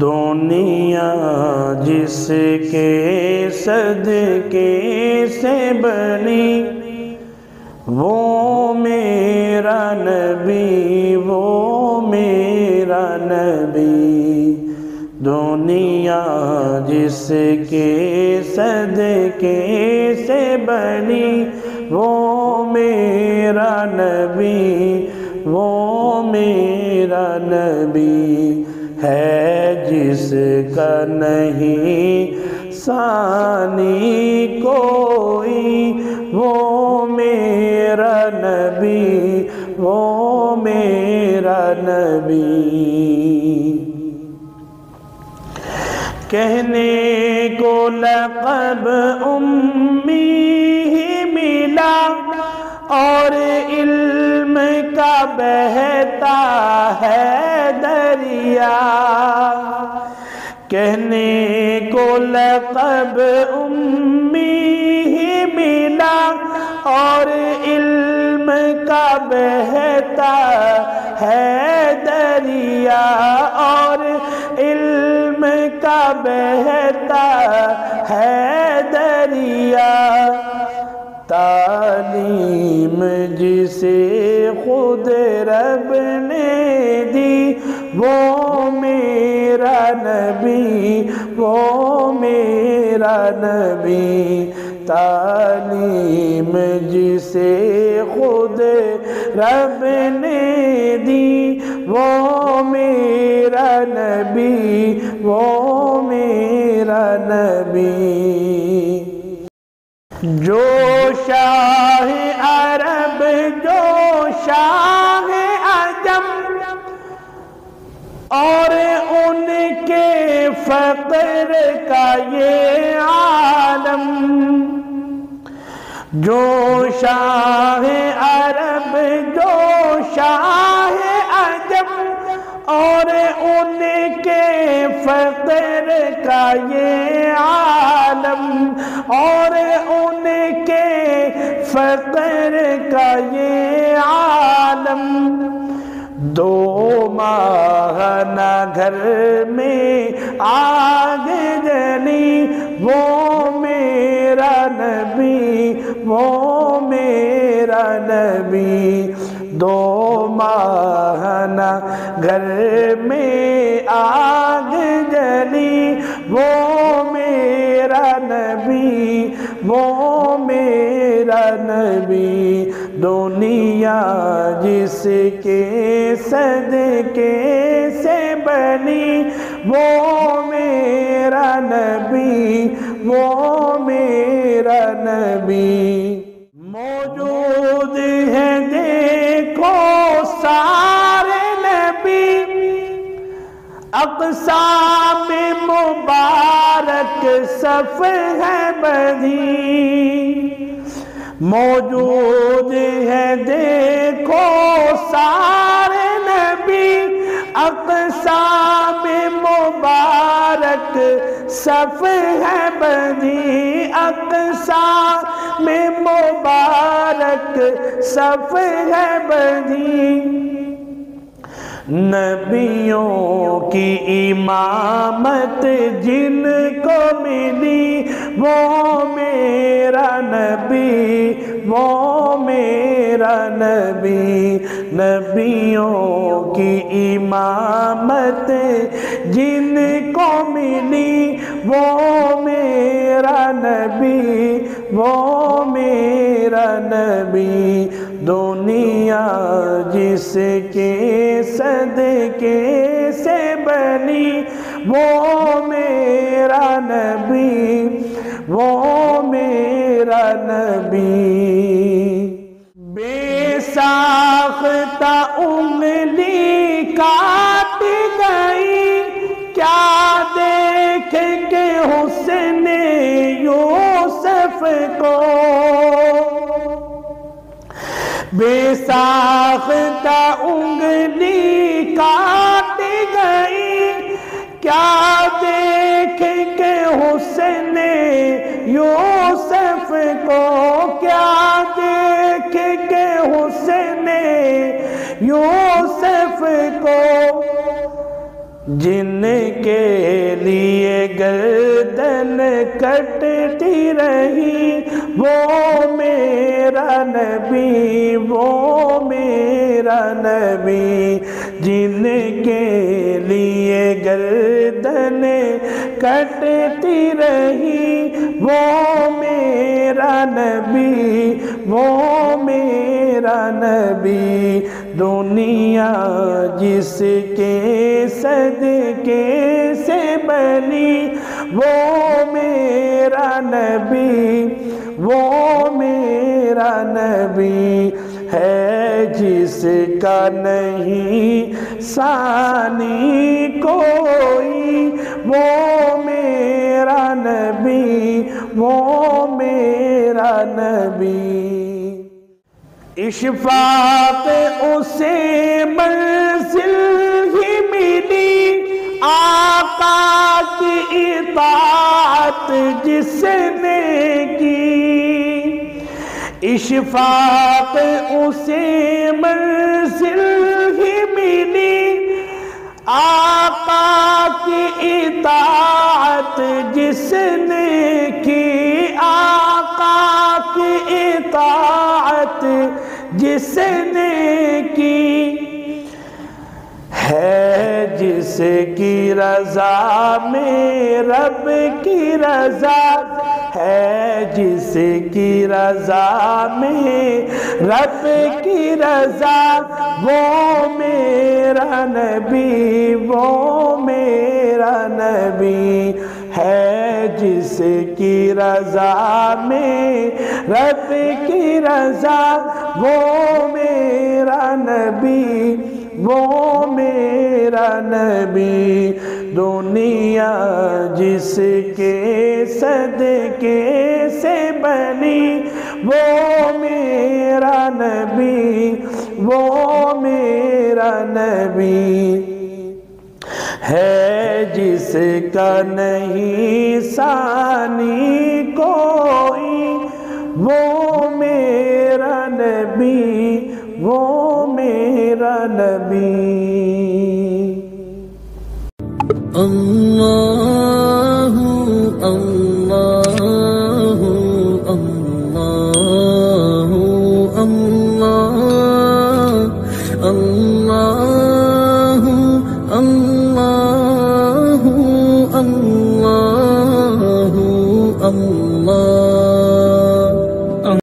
دنیا جس کے صدقے سے بنی، وہ میرا نبی، وہ میرا نبی۔ دنیا جس کے صدقے سے بنی، وہ میرا نبی، وہ میرا نبی ہے، جس کا نہیں ثانی کوئی، وہ میرا نبی، وہ میرا نبی۔ کہنے کو لقب امی ہی ملا، اور علم کا بہتا ہے دریا۔ کہنے کو لقب امی ہی ملا، اور علم کا بہتا ہے دریا، اور علم کا بہتا ہے دریا۔ تعلیم جسے خود رب نے دی، وہ میرا نبی، وہ میرا نبی۔ تعلیم جسے خود رب نے دی، وہ میرا نبی، وہ میرا نبی۔ جو شاہ عرب، جو شاہ عجم، اور ان کے فقر کا یہ عالم۔ جو شاہ عرب، جو شاہ عجم، اور ان کے فقر کا یہ عالم، اور ان کے فقر کا یہ عالم۔ 2 ماہ نہ گھر میں آگ جلی، وہ میرا نبی، وہ میرا نبی۔ 2 ماہ نہ گھر میں آگ جلی، وہ میرا نبی، وہ میرا نبی۔ دنیا جس کے صدقے سے بنی، وہ میرا نبی، وہ میرا نبی۔ موجود ہے دیکھو سارے نبی، اقصام مبارک صف ہے بدھی۔ موجود ہے دیکھو سارے نبی، اقصام مبارک صف ہے بدھی، اقصام مبارک صف ہے بدھی۔ نبیوں کی امامت جن کو ملی، وہ میرا نبی، وہ میرا نبی۔ نبیوں کی امامت جن کو ملی، وہ میرا نبی، وہ میرا نبی۔ دنیا جس کے صدقے سے بنی، وہ میرا نبی، وہ میرا نبی۔ بے ساختہ انگلی کاٹ گئی، کیا دیکھ کے حسن یوسف کو۔ بے ساختہ انگلی کاٹ گئی، کیا دیکھ کے حسن یوسف کو، کیا دیکھ کے حسن یوسف کو۔ جن کے لیے گردن کٹتی رہی وہ میرا نبی، وہ میرا نبی، جن کے لیے گردن کٹتی رہی وہ میرا نبی، وہ میرا نبی، دنیا جس کے صدقے سے بنی وہ میرا نبی، وہ میرا نبی ہے، جس کا نہیں ثانی کوئی وہ میرا نبی، وہ میرا نبی۔ اشفاق اسے منزل ہی ملی، آقا کی اطاعت جس نے کی، اشفاق اسے منزل ہی ملی، آقا کی اطاعت جس نے کی، آقا کی اطاعت جس نے کی، ہے جس کی رضا میں رب کی رضا، ہے جس کی رضا میں رب کی رضا، وہ میرا نبی، وہ میرا نبی ہے، جس کی رضا میں رب کی رضا، وہ میرا نبی، وہ میرا نبی، دنیا جس کے صدقے سے بنی وہ میرا نبی، وہ میرا نبی ہے، جس کا نہیں ثانی کوئی وہ میرا نبی، وہ میرا نبی۔ اللہ اللہ اللہ اللہ اللہ